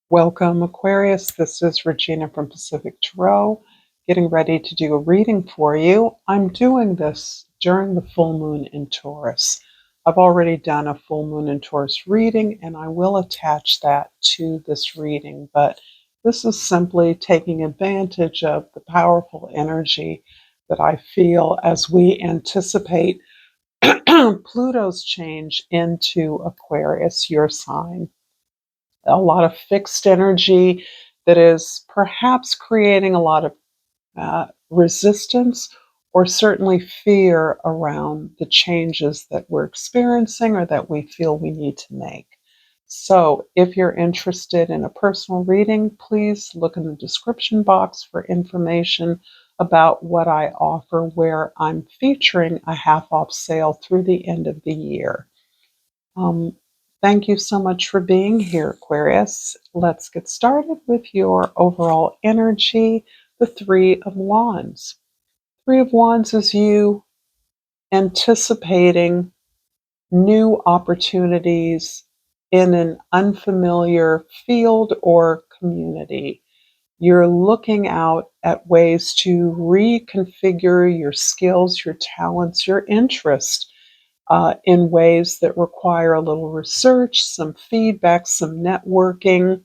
Welcome, Aquarius. This is Regina from Pacific Tarot, getting ready to do a reading for you. I'm doing this during the full moon in Taurus. I've already done a full moon in Taurus reading, and I will attach that to this reading, but this is simply taking advantage of the powerful energy that I feel as we anticipate Pluto's change into Aquarius, your sign. A lot of fixed energy that is perhaps creating a lot of resistance or certainly fear around the changes that we're experiencing or that we feel we need to make. So, if you're interested in a personal reading, please look in the description box for information about what I offer, where I'm featuring a half off sale through the end of the year. Um, Thank you so much for being here, Aquarius. Let's get started with your overall energy, the Three of Wands. Three of Wands is you anticipating new opportunities in an unfamiliar field or community. You're looking out at ways to reconfigure your skills, your talents, your interest in ways that require a little research, some feedback, some networking,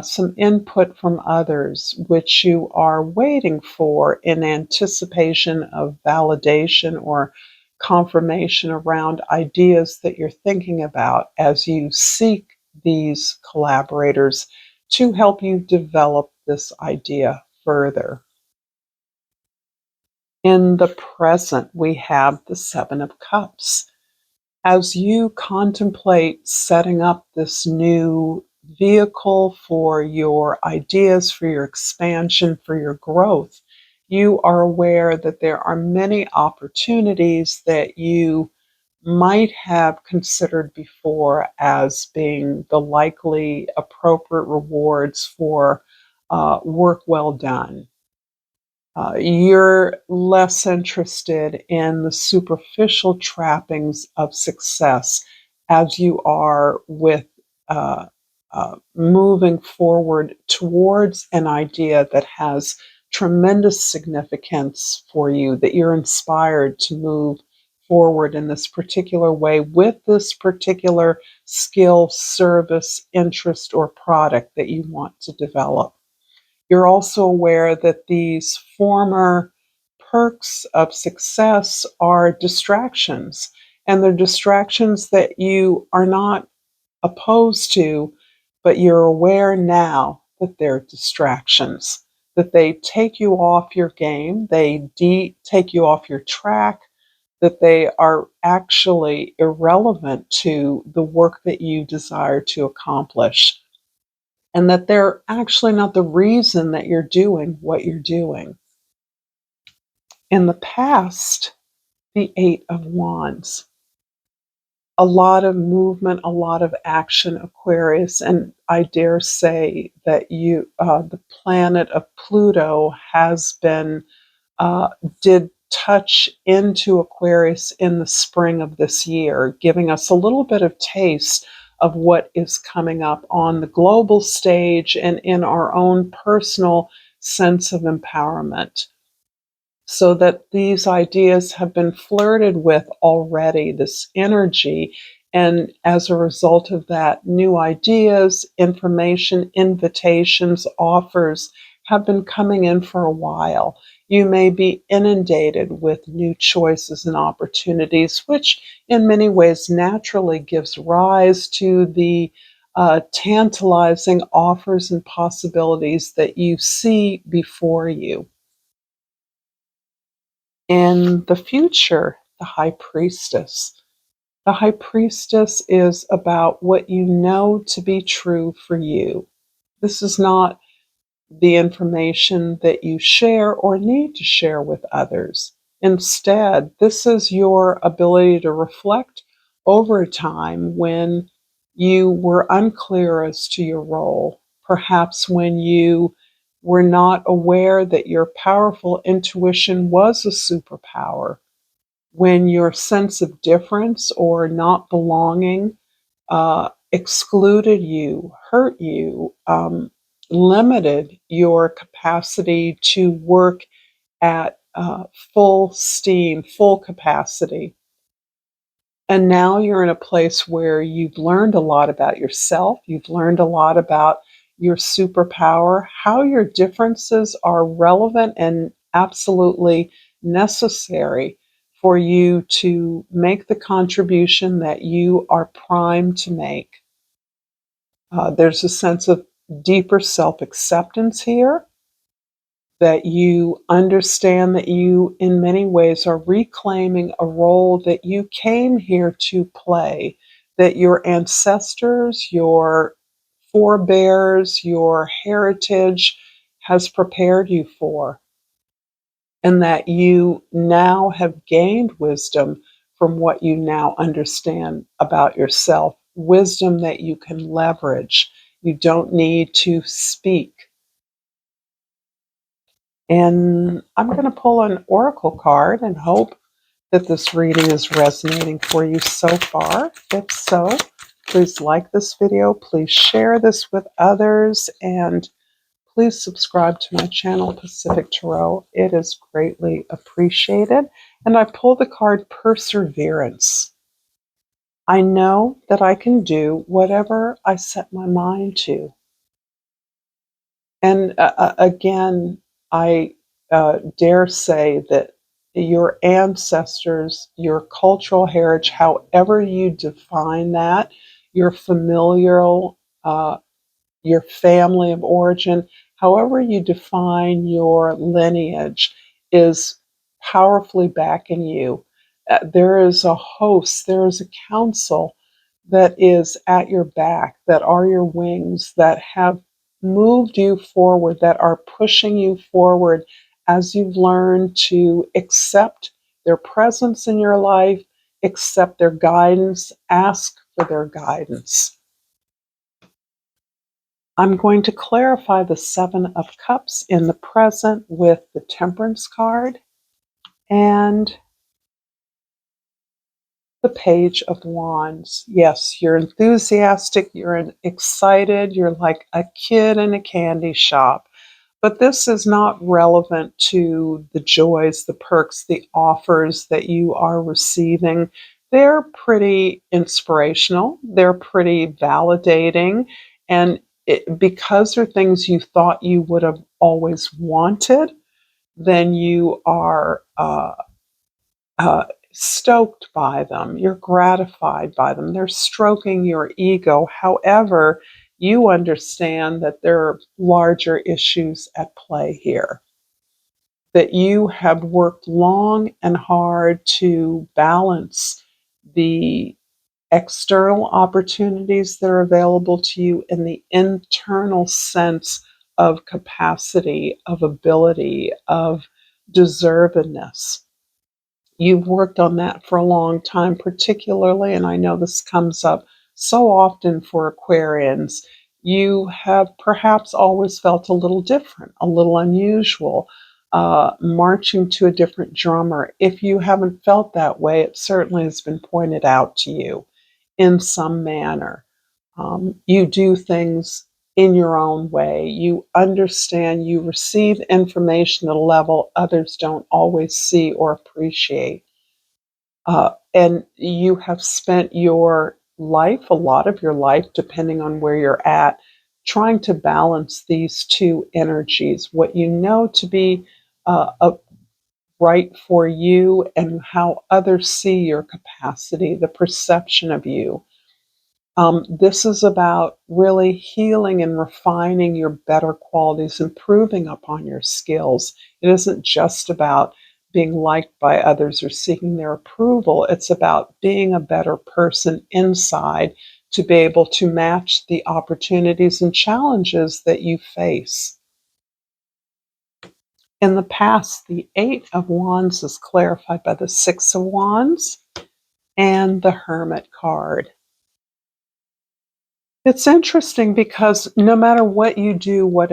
some input from others, which you are waiting for in anticipation of validation or confirmation around ideas that you're thinking about as you seek these collaborators to help you develop this idea further. In the present, we have the Seven of Cups. As you contemplate setting up this new vehicle for your ideas, for your expansion, for your growth, you are aware that there are many opportunities that you might have considered before as being the likely appropriate rewards for work well done. You're less interested in the superficial trappings of success as you are with moving forward towards an idea that has tremendous significance for you, that you're inspired to move forward in this particular way with this particular skill, service, interest, or product that you want to develop. You're also aware that these former perks of success are distractions, and they're distractions that you are not opposed to, but you're aware now that they're distractions, that they take you off your game, they take you off your track, that they are actually irrelevant to the work that you desire to accomplish, and that they're actually not the reason that you're doing what you're doing. In the past, the Eight of Wands, a lot of movement, a lot of action, Aquarius, and I dare say that the planet of Pluto has been did touch into Aquarius in the spring of this year, giving us a little bit of taste of what is coming up on the global stage and in our own personal sense of empowerment. So that these ideas have been flirted with already, this energy. And as a result of that, new ideas, information, invitations, offers have been coming in for a while. You may be inundated with new choices and opportunities, which in many ways naturally gives rise to the tantalizing offers and possibilities that you see before you. In the future, the High Priestess. The High Priestess is about what you know to be true for you. This is not the information that you share or need to share with others. Instead, this is your ability to reflect over a time when you were unclear as to your role, perhaps when you were not aware that your powerful intuition was a superpower, when your sense of difference or not belonging excluded you, hurt you, limited your capacity to work at full steam, full capacity. And now you're in a place where you've learned a lot about yourself. You've learned a lot about your superpower, how your differences are relevant and absolutely necessary for you to make the contribution that you are primed to make. There's a sense of deeper self acceptance here, that you understand that you, in many ways, are reclaiming a role that you came here to play, that your ancestors, your forebears, your heritage has prepared you for, and that you now have gained wisdom from what you now understand about yourself, wisdom that you can leverage. You don't need to speak. And I'm going to pull an oracle card and hope that this reading is resonating for you so far. If so, please like this video, please share this with others, and please subscribe to my channel, Pacific Tarot. It is greatly appreciated. And I pulled the card Perseverance. I know that I can do whatever I set my mind to. And again, I dare say that your ancestors, your cultural heritage, however you define that, your familial, your family of origin, however you define your lineage, is powerfully backing you. There is a host, there is a council that is at your back, that are your wings, that have moved you forward, that are pushing you forward as you've learned to accept their presence in your life, accept their guidance, ask for their guidance. I'm going to clarify the Seven of Cups in the present with the Temperance card and the Page of Wands. Yes, you're enthusiastic, you're excited, you're like a kid in a candy shop. But this is not relevant to the joys, the perks, the offers that you are receiving. They're pretty inspirational, they're pretty validating, and because they're things you thought you would have always wanted, then you are stoked by them. You're gratified by them. They're stroking your ego. However, you understand that there are larger issues at play here, that you have worked long and hard to balance the external opportunities that are available to you and the internal sense of capacity, of ability, of deservedness. You've worked on that for a long time, particularly, and I know this comes up so often for Aquarians. You have perhaps always felt a little different, a little unusual, marching to a different drummer. If you haven't felt that way, it certainly has been pointed out to you in some manner. You do things in your own way. You understand, you receive information at a level others don't always see or appreciate. And you have spent your life, a lot of your life, depending on where you're at, trying to balance these two energies, what you know to be right for you and how others see your capacity, the perception of you. This is about really healing and refining your better qualities, improving upon your skills. It isn't just about being liked by others or seeking their approval. It's about being a better person inside to be able to match the opportunities and challenges that you face. In the past, the Eight of Wands is clarified by the Six of Wands and the Hermit card. It's interesting because no matter what you do, what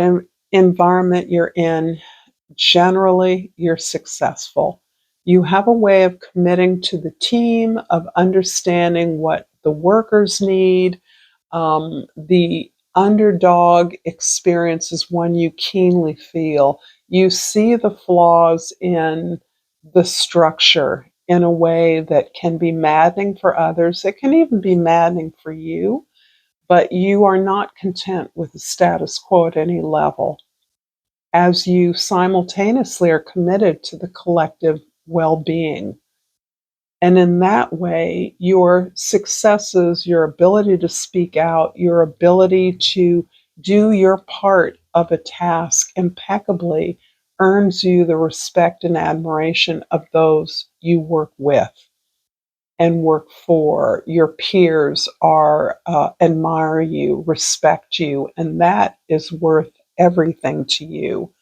environment you're in, generally you're successful. You have a way of committing to the team, of understanding what the workers need, The underdog experience is one you keenly feel. You see the flaws in the structure in a way that can be maddening for others. It can even be maddening for you, but you are not content with the status quo at any level, as you simultaneously are committed to the collective well being. And in that way, your successes, your ability to speak out, your ability to do your part of a task impeccably earns you the respect and admiration of those you work with and work for. Your peers admire you, respect you, and that is worth everything to you.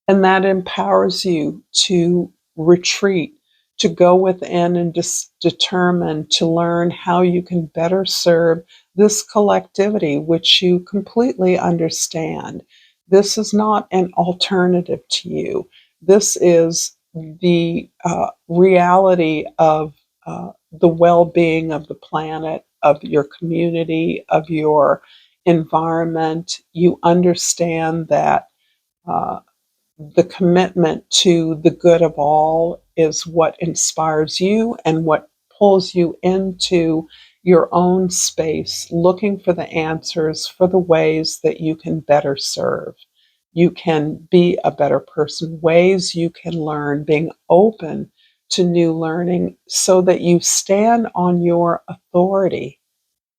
And that empowers you to retreat, to go within and determine to learn how you can better serve this collectivity, which you completely understand. This is not an alternative to you. This is the reality of the well being of the planet, of your community, of your environment. You understand that. Uh, the commitment to the good of all is what inspires you and what pulls you into your own space, looking for the answers for the ways that you can better serve. You can be a better person, ways you can learn, being open to new learning so that you stand on your authority,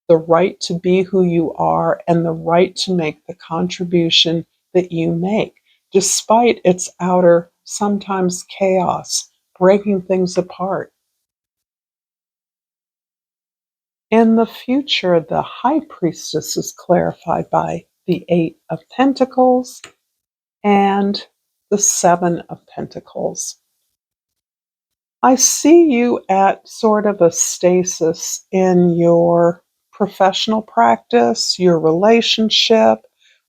the right to be who you are and the right to make the contribution that you make, despite its outer, sometimes chaos, breaking things apart. In the future, the High Priestess is clarified by the Eight of Pentacles and the Seven of Pentacles. I see you at sort of a stasis in your professional practice, your relationship,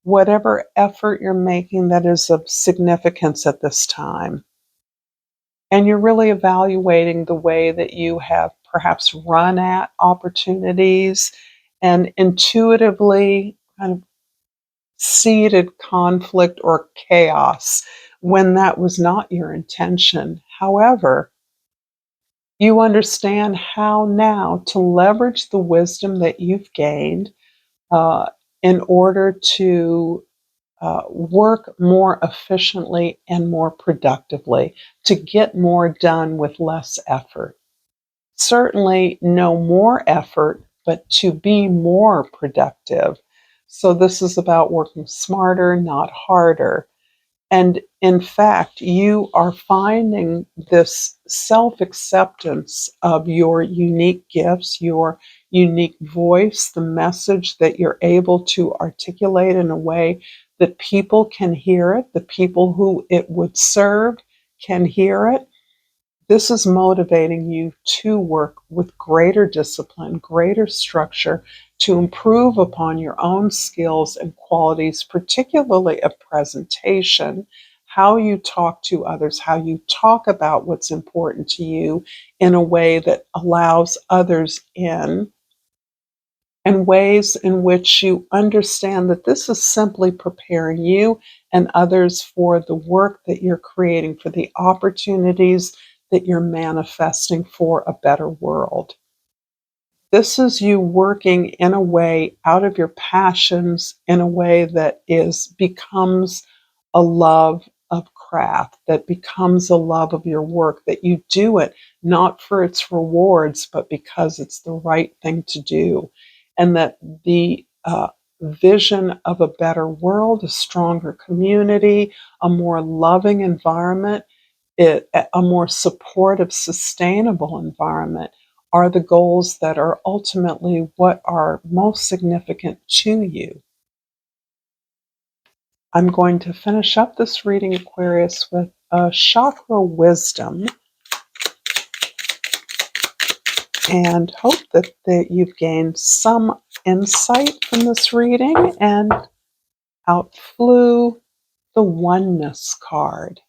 whatever effort you're making that is of significance at this time. And you're really evaluating the way that you have perhaps run at opportunities and intuitively kind of seeded conflict or chaos when that was not your intention. However, you understand how now to leverage the wisdom that you've gained uh, in order to work more efficiently and more productively, to get more done with less effort. Certainly, no more effort, but to be more productive. So, this is about working smarter, not harder. And in fact, you are finding this self acceptance of your unique gifts, your unique voice, the message that you're able to articulate in a way that people can hear it, the people who it would serve can hear it. This is motivating you to work with greater discipline, greater structure to improve upon your own skills and qualities, particularly of presentation, how you talk to others, how you talk about what's important to you in a way that allows others in, and ways in which you understand that this is simply preparing you and others for the work that you're creating, for the opportunities that you're manifesting for a better world. This is you working in a way out of your passions in a way that becomes a love of craft, that becomes a love of your work, that you do it not for its rewards, but because it's the right thing to do. And that the vision of a better world, a stronger community, a more loving environment, a more supportive, sustainable environment are the goals that are ultimately what are most significant to you. I'm going to finish up this reading, Aquarius, with a chakra wisdom and hope that you've gained some insight from this reading. And out flew the oneness card.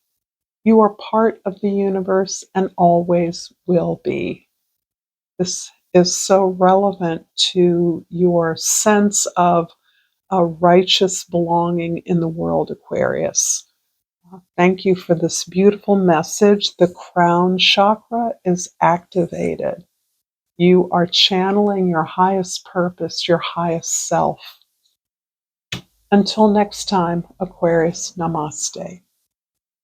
You are part of the universe and always will be. This is so relevant to your sense of a righteous belonging in the world, Aquarius. Thank you for this beautiful message. The crown chakra is activated. You are channeling your highest purpose, your highest self. Until next time, Aquarius, namaste.